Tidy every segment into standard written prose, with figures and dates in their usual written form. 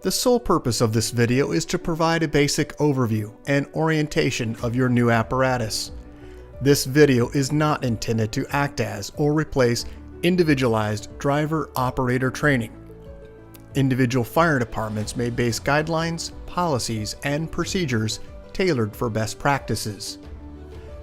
The sole purpose of this video is to provide a basic overview and orientation of your new apparatus. This video is not intended to act as or replace individualized driver-operator training. Individual fire departments may base guidelines, policies, and procedures tailored for best practices.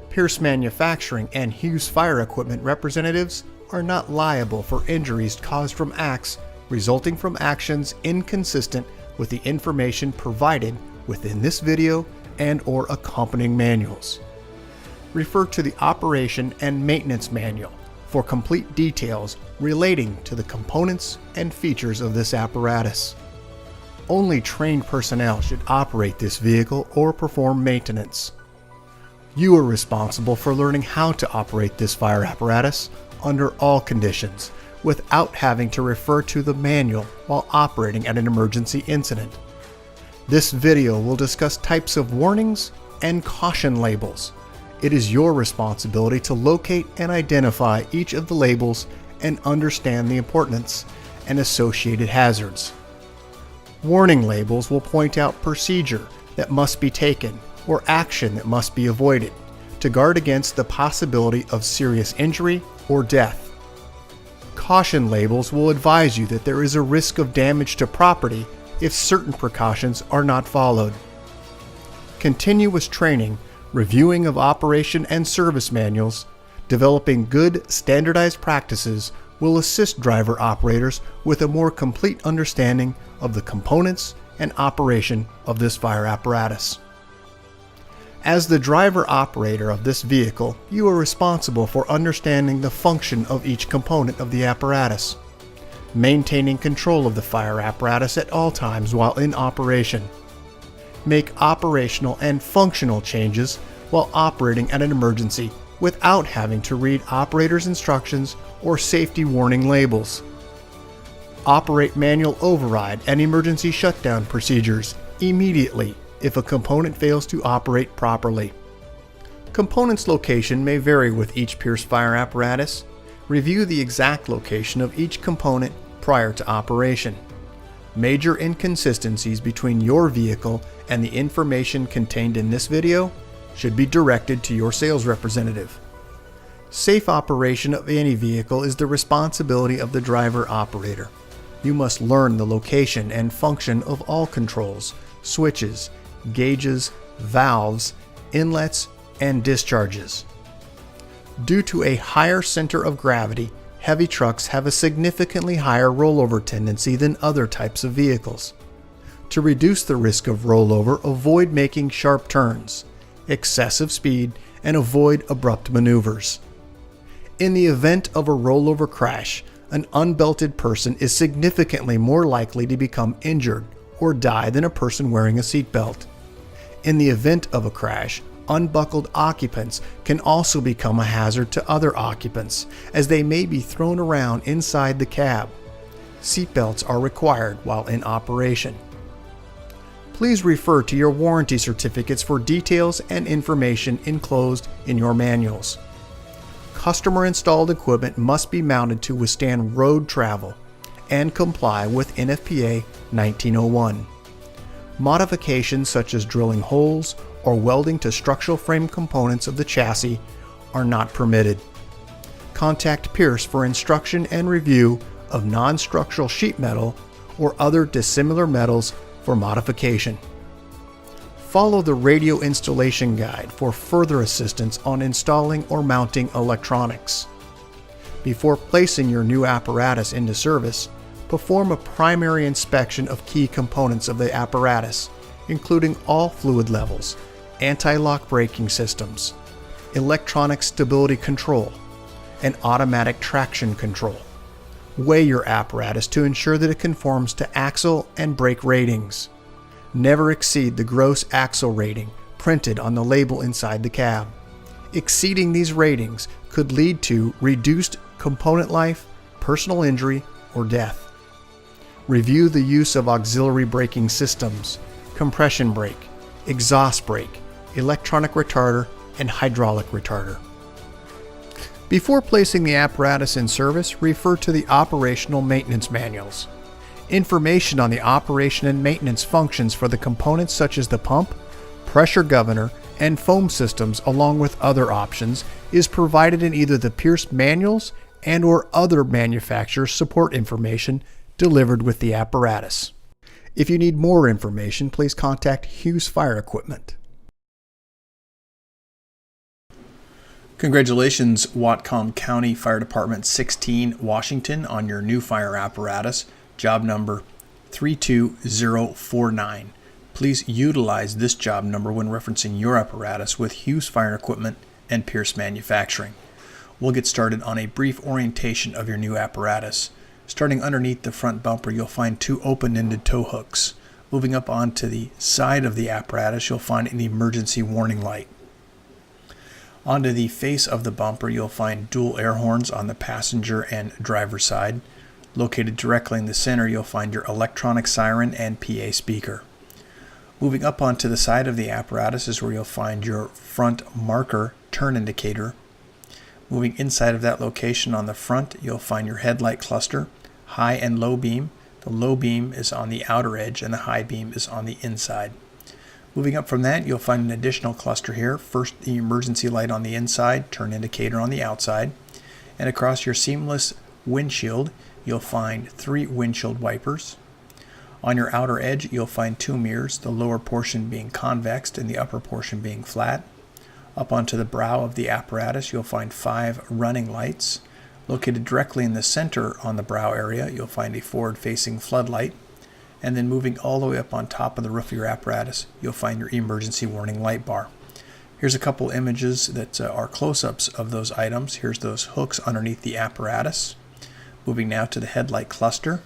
Pierce Manufacturing and Hughes Fire Equipment representatives are not liable for injuries caused from acts resulting from actions inconsistent with the information provided within this video and/or accompanying manuals. Refer to the Operation and Maintenance Manual for complete details relating to the components and features of this apparatus. Only trained personnel should operate this vehicle or perform maintenance. You are responsible for learning how to operate this fire apparatus under all conditions without having to refer to the manual while operating at an emergency incident. This video will discuss types of warnings and caution labels. It is your responsibility to locate and identify each of the labels and understand the importance and associated hazards. Warning labels will point out procedure that must be taken or action that must be avoided to guard against the possibility of serious injury or death. Caution labels will advise you that there is a risk of damage to property if certain precautions are not followed. Continuous training, reviewing of operation and service manuals, developing good standardized practices will assist driver operators with a more complete understanding of the components and operation of this fire apparatus. As the driver operator of this vehicle, you are responsible for understanding the function of each component of the apparatus, maintaining control of the fire apparatus at all times while in operation. Make operational and functional changes while operating at an emergency without having to read operator's instructions or safety warning labels. Operate manual override and emergency shutdown procedures immediately if a component fails to operate properly. Components location may vary with each Pierce fire apparatus. Review the exact location of each component prior to operation. Major inconsistencies between your vehicle and the information contained in this video should be directed to your sales representative. Safe operation of any vehicle is the responsibility of the driver operator. You must learn the location and function of all controls, switches, gauges, valves, inlets, and discharges. Due to a higher center of gravity, heavy trucks have a significantly higher rollover tendency than other types of vehicles. To reduce the risk of rollover, avoid making sharp turns, excessive speed, and avoid abrupt maneuvers. In the event of a rollover crash, an unbelted person is significantly more likely to become injured or die than a person wearing a seatbelt. In the event of a crash, unbuckled occupants can also become a hazard to other occupants, as they may be thrown around inside the cab. Seatbelts are required while in operation. Please refer to your warranty certificates for details and information enclosed in your manuals. Customer-installed equipment must be mounted to withstand road travel and comply with NFPA 1901. Modifications such as drilling holes or welding to structural frame components of the chassis are not permitted. Contact Pierce for instruction and review of non-structural sheet metal or other dissimilar metals for modification. Follow the radio installation guide for further assistance on installing or mounting electronics. Before placing your new apparatus into service, perform a primary inspection of key components of the apparatus, including all fluid levels, anti-lock braking systems, electronic stability control, and automatic traction control. Weigh your apparatus to ensure that it conforms to axle and brake ratings. Never exceed the gross axle rating printed on the label inside the cab. Exceeding these ratings could lead to reduced component life, personal injury, or death. Review the use of auxiliary braking systems, compression brake, exhaust brake, electronic retarder, and hydraulic retarder. Before placing the apparatus in service, refer to the operational maintenance manuals. Information on the operation and maintenance functions for the components such as the pump, pressure governor, and foam systems, along with other options, is provided in either the Pierce manuals and/or other manufacturer support information delivered with the apparatus. If you need more information, please contact Hughes Fire Equipment. Congratulations, Whatcom County Fire Department 16, Washington, on your new fire apparatus, job number 32049. Please utilize this job number when referencing your apparatus with Hughes Fire Equipment and Pierce Manufacturing. We'll get started on a brief orientation of your new apparatus. Starting underneath the front bumper, you'll find two open-ended tow hooks. Moving up onto the side of the apparatus, you'll find an emergency warning light. Onto the face of the bumper, you'll find dual air horns on the passenger and driver side. Located directly in the center, you'll find your electronic siren and PA speaker. Moving up onto the side of the apparatus is where you'll find your front marker turn indicator. Moving inside of that location on the front, you'll find your headlight cluster, high and low beam. The low beam is on the outer edge and the high beam is on the inside. Moving up from that, you'll find an additional cluster here. First, the emergency light on the inside, turn indicator on the outside. And across your seamless windshield, you'll find 3 windshield wipers. On your outer edge, you'll find 2 mirrors, the lower portion being convex and the upper portion being flat. Up onto the brow of the apparatus, you'll find 5 running lights. Located directly in the center on the brow area, you'll find a forward-facing floodlight. And then moving all the way up on top of the roof of your apparatus, you'll find your emergency warning light bar. Here's a couple images that are close-ups of those items. Here's those hooks underneath the apparatus. Moving now to the headlight cluster.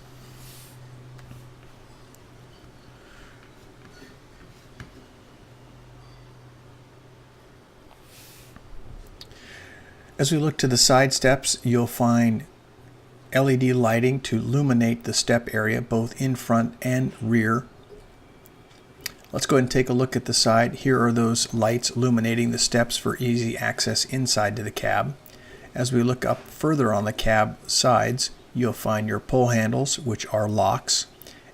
As we look to the side steps, you'll find LED lighting to illuminate the step area both in front and rear. Let's go ahead and take a look at the side. Here are those lights illuminating the steps for easy access inside to the cab. As we look up further on the cab sides, you'll find your pull handles, which are locks,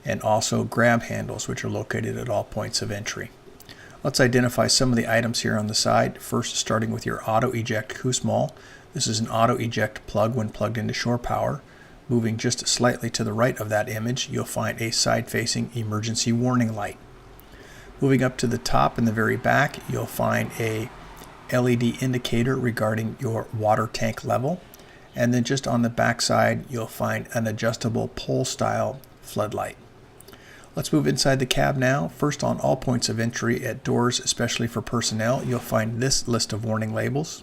and also grab handles, which are located at all points of entry. Let's identify some of the items here on the side. First, starting with your auto eject Kusmol. This is an auto eject plug when plugged into shore power. Moving just slightly to the right of that image, you'll find a side-facing emergency warning light. Moving up to the top in the very back, you'll find a LED indicator regarding your water tank level. And then just on the back side, you'll find an adjustable pole-style floodlight. Let's move inside the cab now. First, on all points of entry at doors, especially for personnel, you'll find this list of warning labels.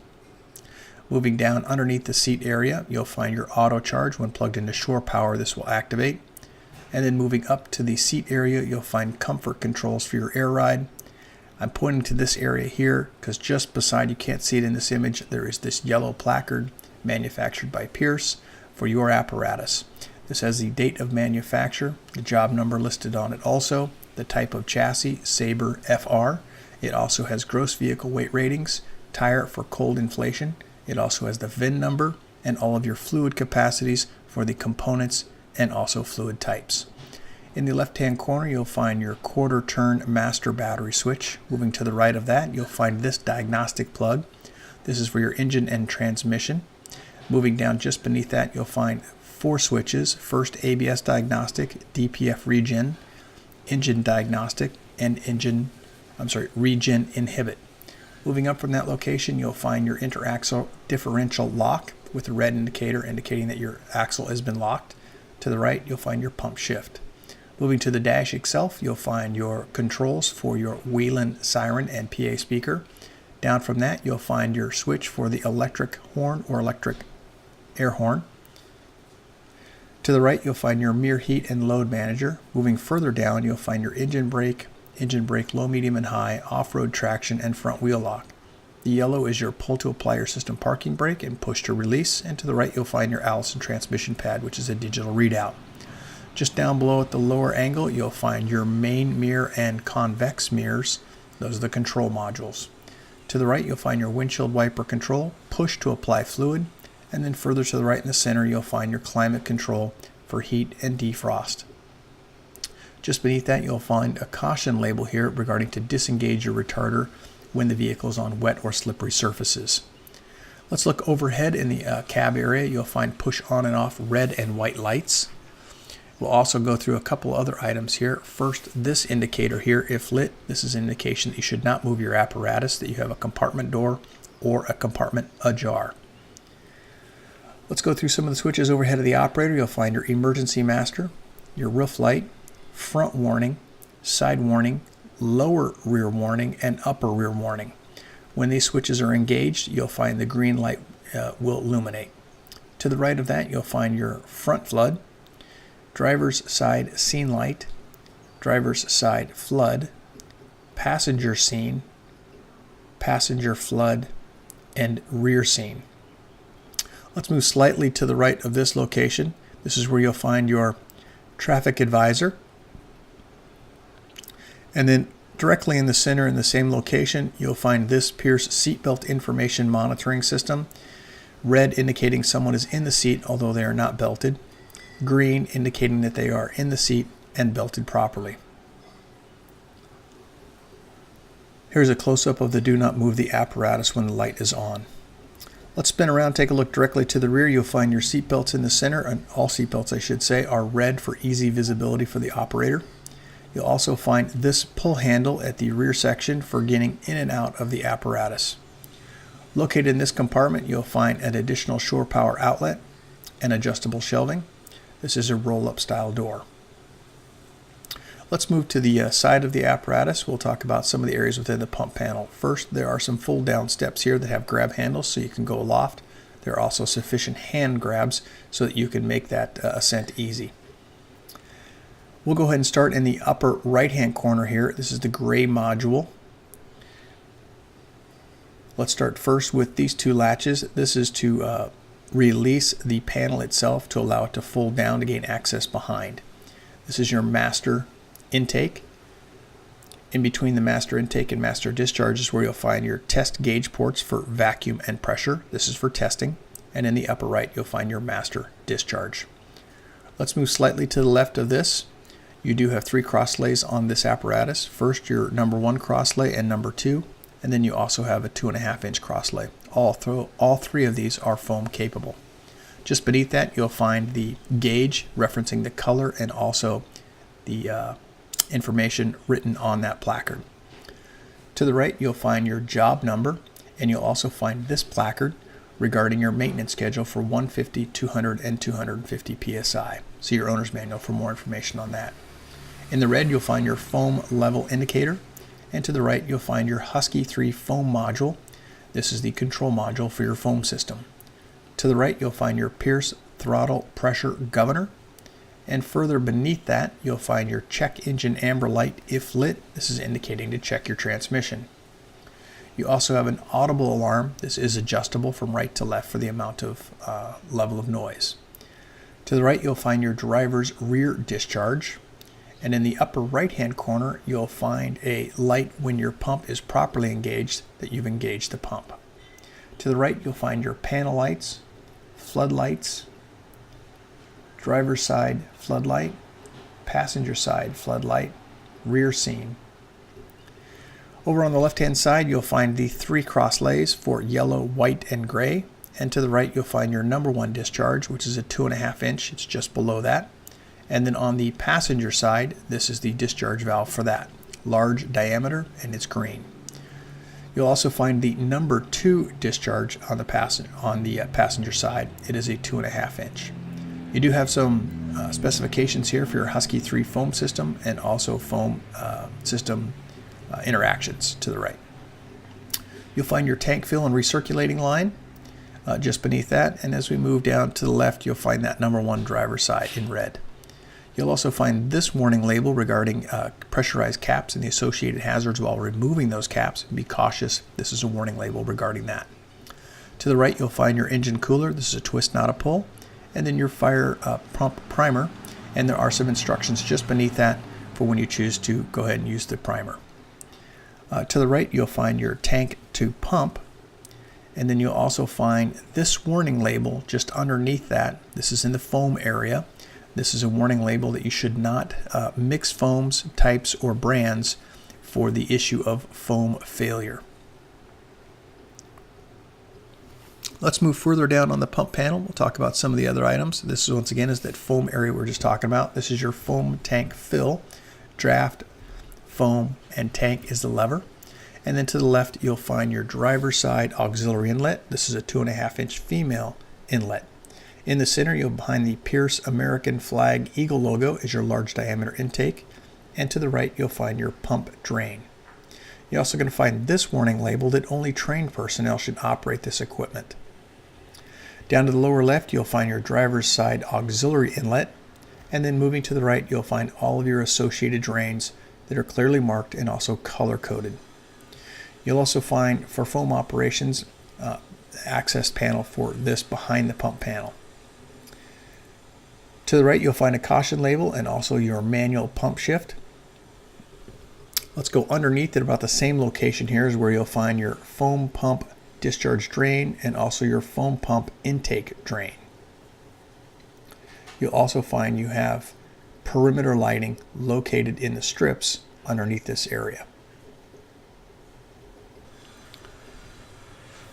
Moving down underneath the seat area, you'll find your auto charge. When plugged into shore power, this will activate. And then moving up to the seat area, you'll find comfort controls for your air ride. I'm pointing to this area here because just beside, you can't see it in this image, there is this yellow placard manufactured by Pierce for your apparatus. This has the date of manufacture, the job number listed on it also, the type of chassis, Sabre FR. It also has gross vehicle weight ratings, tire for cold inflation. It also has the VIN number and all of your fluid capacities for the components and also fluid types. In the left-hand corner, you'll find your quarter-turn master battery switch. Moving to the right of that, you'll find this diagnostic plug. This is for your engine and transmission. Moving down just beneath that, you'll find 4 switches. First, ABS diagnostic, DPF regen, engine diagnostic, and regen inhibit. Moving up from that location, you'll find your interaxle differential lock with a red indicator indicating that your axle has been locked. To the right, you'll find your pump shift. Moving to the dash itself, you'll find your controls for your Whelen siren and PA speaker. Down from that, you'll find your switch for the electric horn or electric air horn. To the right, you'll find your mirror heat and load manager. Moving further down, you'll find your engine brake low, medium, and high, off-road traction, and front wheel lock. The yellow is your pull to apply your system parking brake and push to release. And to the right, you'll find your Allison transmission pad, which is a digital readout. Just down below at the lower angle, you'll find your main mirror and convex mirrors. Those are the control modules. To the right, you'll find your windshield wiper control, push to apply fluid. And then further to the right in the center, you'll find your climate control for heat and defrost. Just beneath that, you'll find a caution label here regarding to disengage your retarder when the vehicle is on wet or slippery surfaces. Let's look overhead in the cab area. You'll find push on and off red and white lights. We'll also go through a couple other items here. First, this indicator here, if lit, this is an indication that you should not move your apparatus, that you have a compartment door or a compartment ajar. Let's go through some of the switches overhead of the operator. You'll find your emergency master, your roof light, front warning, side warning, lower rear warning, and upper rear warning. When these switches are engaged, you'll find the green light will illuminate. To the right of that, you'll find your front flood, driver's side scene light, driver's side flood, passenger scene, passenger flood, and rear scene. Let's move slightly to the right of this location. This is where you'll find your traffic advisor. And then directly in the center in the same location, you'll find this Pierce seatbelt information monitoring system. Red indicating someone is in the seat although they are not belted. Green indicating that they are in the seat and belted properly. Here's a close-up of the do not move the apparatus when the light is on. Let's spin around, take a look directly to the rear. You'll find your seat belts in the center, and all seat belts I should say are red for easy visibility for the operator. You'll also find this pull handle at the rear section for getting in and out of the apparatus. Located in this compartment, you'll find an additional shore power outlet and adjustable shelving. This is a roll-up style door. Let's move to the side of the apparatus. We'll talk about some of the areas within the pump panel. First, there are some fold-down steps here that have grab handles so you can go aloft. There are also sufficient hand grabs so that you can make that ascent easy. We'll go ahead and start in the upper right-hand corner here. This is the gray module. Let's start first with these two latches. This is to release the panel itself to allow it to fold down to gain access behind. This is your master intake. In between the master intake and master discharge is where you'll find your test gauge ports for vacuum and pressure. This is for testing. And in the upper right, you'll find your master discharge. Let's move slightly to the left of this. You do have 3 crosslays on this apparatus. First, your number 1 crosslay and number 2, and then you also have a 2.5-inch crosslay. All 3 of these are foam capable. Just beneath that, you'll find the gauge referencing the color and also the information written on that placard. To the right, you'll find your job number, and you'll also find this placard regarding your maintenance schedule for 150, 200, and 250 psi. See your owner's manual for more information on that. In the red, you'll find your foam level indicator, and to the right, you'll find your Husky 3 foam module. This is the control module for your foam system. To the right, you'll find your Pierce throttle pressure governor, and further beneath that, you'll find your check engine amber light if lit. This is indicating to check your transmission. You also have an audible alarm. This is adjustable from right to left for the amount of level of noise. To the right, you'll find your driver's rear discharge. And in the upper right-hand corner, you'll find a light when your pump is properly engaged, that you've engaged the pump. To the right, you'll find your panel lights, floodlights, driver's side floodlight, passenger side floodlight, rear scene. Over on the left-hand side, you'll find the 3 crosslays for yellow, white, and gray. And to the right, you'll find your number 1 discharge, which is a 2.5-inch. It's just below that. And then on the passenger side, this is the discharge valve for that. Large diameter, and it's green. You'll also find the number 2 discharge on the passenger side. It is a 2.5-inch. You do have some specifications here for your Husky 3 foam system and also foam system interactions to the right. You'll find your tank fill and recirculating line just beneath that, and as we move down to the left, you'll find that number 1 driver side in red. You'll also find this warning label regarding pressurized caps and the associated hazards while removing those caps. Be cautious. This is a warning label regarding that. To the right, you'll find your engine cooler. This is a twist, not a pull. And then your fire pump primer. And there are some instructions just beneath that for when you choose to go ahead and use the primer. To the right, you'll find your tank to pump. And then you'll also find this warning label just underneath that. This is in the foam area. This is a warning label that you should not mix foams, types, or brands for the issue of foam failure. Let's move further down on the pump panel. We'll talk about some of the other items. This is, once again, is that foam area we were just talking about. This is your foam tank fill. Draft, foam, and tank is the lever. And then to the left, you'll find your driver's side auxiliary inlet. This is a 2.5-inch female inlet. In the center, you'll find the Pierce American Flag Eagle logo is your large diameter intake. And to the right, you'll find your pump drain. You're also going to find this warning label that only trained personnel should operate this equipment. Down to the lower left, you'll find your driver's side auxiliary inlet, and then moving to the right, you'll find all of your associated drains that are clearly marked and also color-coded. You'll also find, for foam operations, access panel for this behind the pump panel. To the right, you'll find a caution label and also your manual pump shift. Let's go underneath at about the same location here is where you'll find your foam pump discharge drain and also your foam pump intake drain. You'll also find you have perimeter lighting located in the strips underneath this area.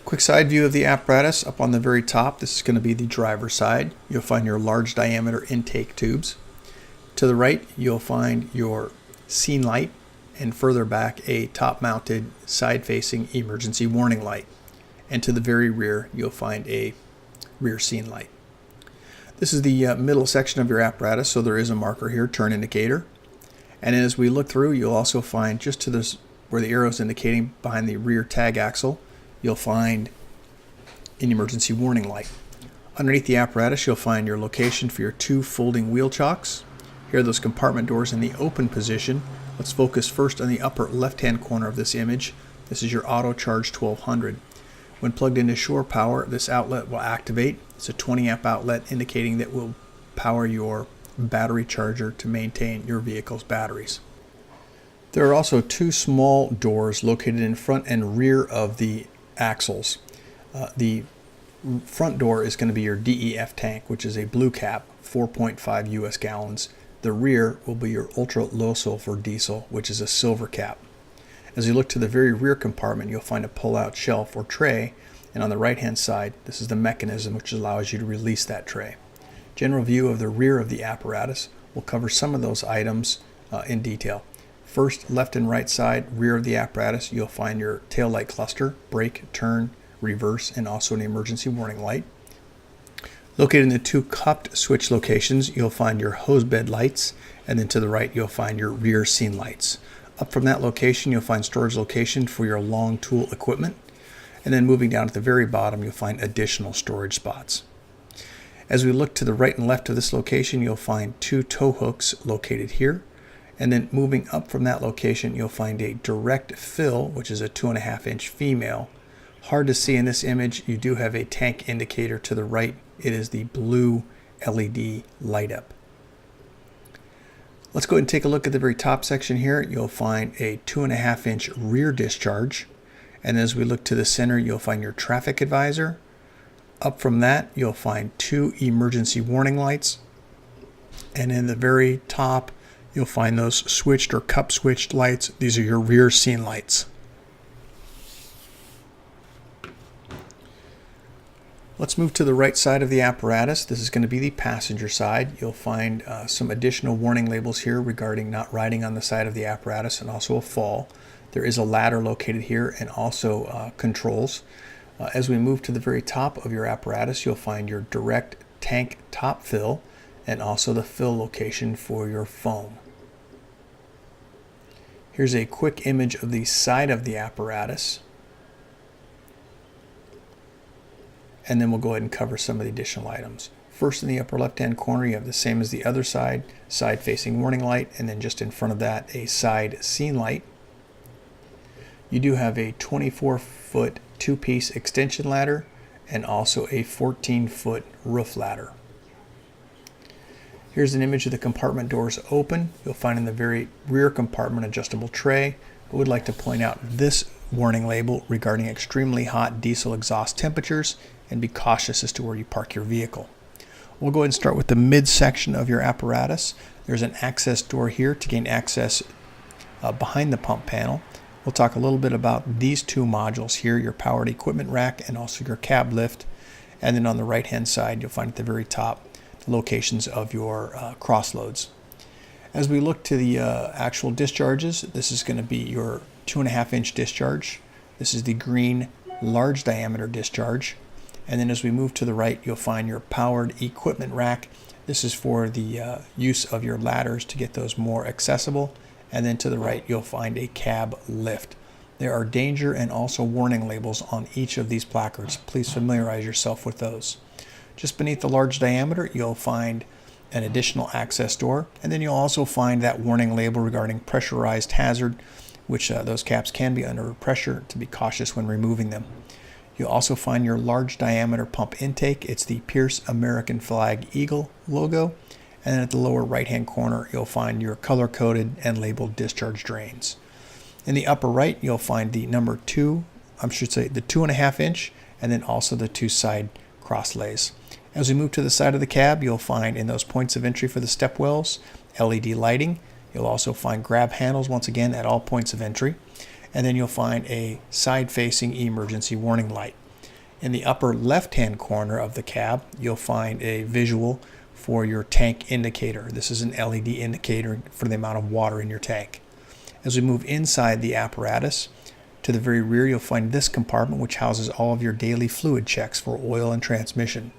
Quick side view of the apparatus. Up on the very top, this is going to be the driver's side. You'll find your large diameter intake tubes. To the right, you'll find your scene light, and further back, a top-mounted side-facing emergency warning light. And to the very rear, you'll find a rear scene light. This is the middle section of your apparatus, so there is a marker here, turn indicator. And as we look through, you'll also find just to this where the arrow is indicating behind the rear tag axle, you'll find an emergency warning light. Underneath the apparatus, you'll find your location for your 2 folding wheel chocks. Here are those compartment doors in the open position. Let's focus first on the upper left-hand corner of this image. This is your auto charge 1200. When plugged into shore power, this outlet will activate. It's a 20 amp outlet indicating that will power your battery charger to maintain your vehicle's batteries. There are also 2 small doors located in front and rear of the axles. The front door is going to be your DEF tank, which is a blue cap, 4.5 US gallons. The rear will be your ultra low sulfur diesel, which is a silver cap. As you look to the very rear compartment, you'll find a pull-out shelf or tray, and on the right-hand side, this is the mechanism which allows you to release that tray. General view of the rear of the apparatus will cover some of those items in detail. First, left and right side, rear of the apparatus, you'll find your tail light cluster, brake, turn, reverse, and also an emergency warning light. Located in the 2 cupped switch locations, you'll find your hose bed lights, and then to the right, you'll find your rear scene lights. Up from that location, you'll find storage location for your long tool equipment. And then moving down at the very bottom, you'll find additional storage spots. As we look to the right and left of this location, you'll find 2 tow hooks located here. And then moving up from that location, you'll find a direct fill, which is a 2.5-inch female. Hard to see in this image, you do have a tank indicator to the right. It is the blue LED light up. Let's go ahead and take a look at the very top section here. You'll find a 2.5-inch rear discharge. And as we look to the center, you'll find your traffic advisor. Up from that, you'll find 2 emergency warning lights. And in the very top, you'll find those switched or cup switched lights. These are your rear scene lights. Let's move to the right side of the apparatus. This is going to be the passenger side. You'll find some additional warning labels here regarding not riding on the side of the apparatus and also a fall. There is a ladder located here and also controls. As we move to the very top of your apparatus, you'll find your direct tank top fill and also the fill location for your foam. Here's a quick image of the side of the apparatus. And then we'll go ahead and cover some of the additional items. First, in the upper left-hand corner, you have the same as the other side, side-facing warning light, and then just in front of that, a side scene light. You do have a 24-foot 2-piece extension ladder and also a 14-foot roof ladder. Here's an image of the compartment doors open. You'll find in the very rear compartment adjustable tray. I would like to point out this warning label regarding extremely hot diesel exhaust temperatures and be cautious as to where you park your vehicle. We'll go ahead and start with the midsection of your apparatus. There's an access door here to gain access behind the pump panel. We'll talk a little bit about these two modules here, your powered equipment rack and also your cab lift. And then on the right hand side, you'll find at the very top the locations of your crossloads. As we look to the actual discharges, this is going to be your 2.5-inch discharge. This is the green large diameter discharge. And then as we move to the right, you'll find your powered equipment rack. This is for the use of your ladders to get those more accessible. And then to the right, you'll find a cab lift. There are danger and also warning labels on each of these placards. Please familiarize yourself with those. Just beneath the large diameter, you'll find an additional access door, and then you'll also find that warning label regarding pressurized hazard, which those caps can be under pressure, to be cautious when removing them. You'll also find your large diameter pump intake. It's the Pierce American Flag Eagle logo. And then at the lower right hand corner, you'll find your color coded and labeled discharge drains. In the upper right, you'll find the number 2, I should say the 2.5-inch, and then also the 2 side cross lays. As we move to the side of the cab, you'll find in those points of entry for the step wells, LED lighting. You'll also find grab handles once again at all points of entry. And then you'll find a side-facing emergency warning light. In the upper left-hand corner of the cab, you'll find a visual for your tank indicator. This is an LED indicator for the amount of water in your tank. As we move inside the apparatus, to the very rear, you'll find this compartment, which houses all of your daily fluid checks for oil and transmission.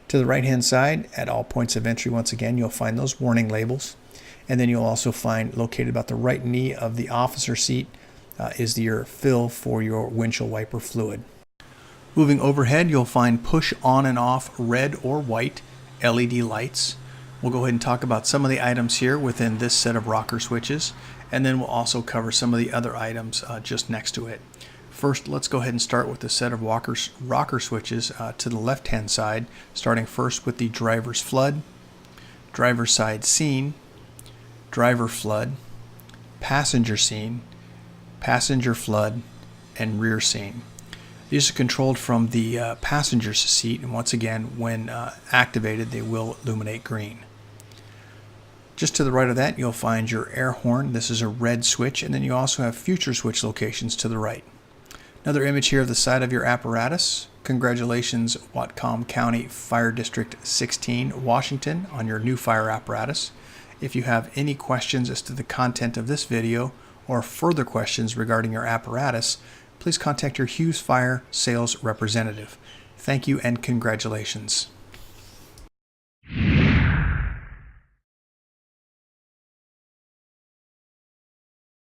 To the right-hand side, at all points of entry, once again, you'll find those warning labels. And then you'll also find, located about the right knee of the officer seat, is your fill for your windshield wiper fluid. Moving overhead, you'll find push on and off red or white LED lights. We'll go ahead and talk about some of the items here within this set of rocker switches, and then we'll also cover some of the other items just next to it. First, let's go ahead and start with the set of rocker switches to the left-hand side, starting first with the driver's flood, driver side scene, driver flood, passenger scene, passenger flood, and rear scene. These are controlled from the passenger's seat, and once again, when activated, they will illuminate green. Just to the right of that, you'll find your air horn. This is a red switch, and then you also have future switch locations to the right. Another image here of the side of your apparatus. Congratulations, Whatcom County FD16 Washington, on your new fire apparatus. If you have any questions as to the content of this video or further questions regarding your apparatus, please contact your Hughes Fire sales representative. Thank you and congratulations.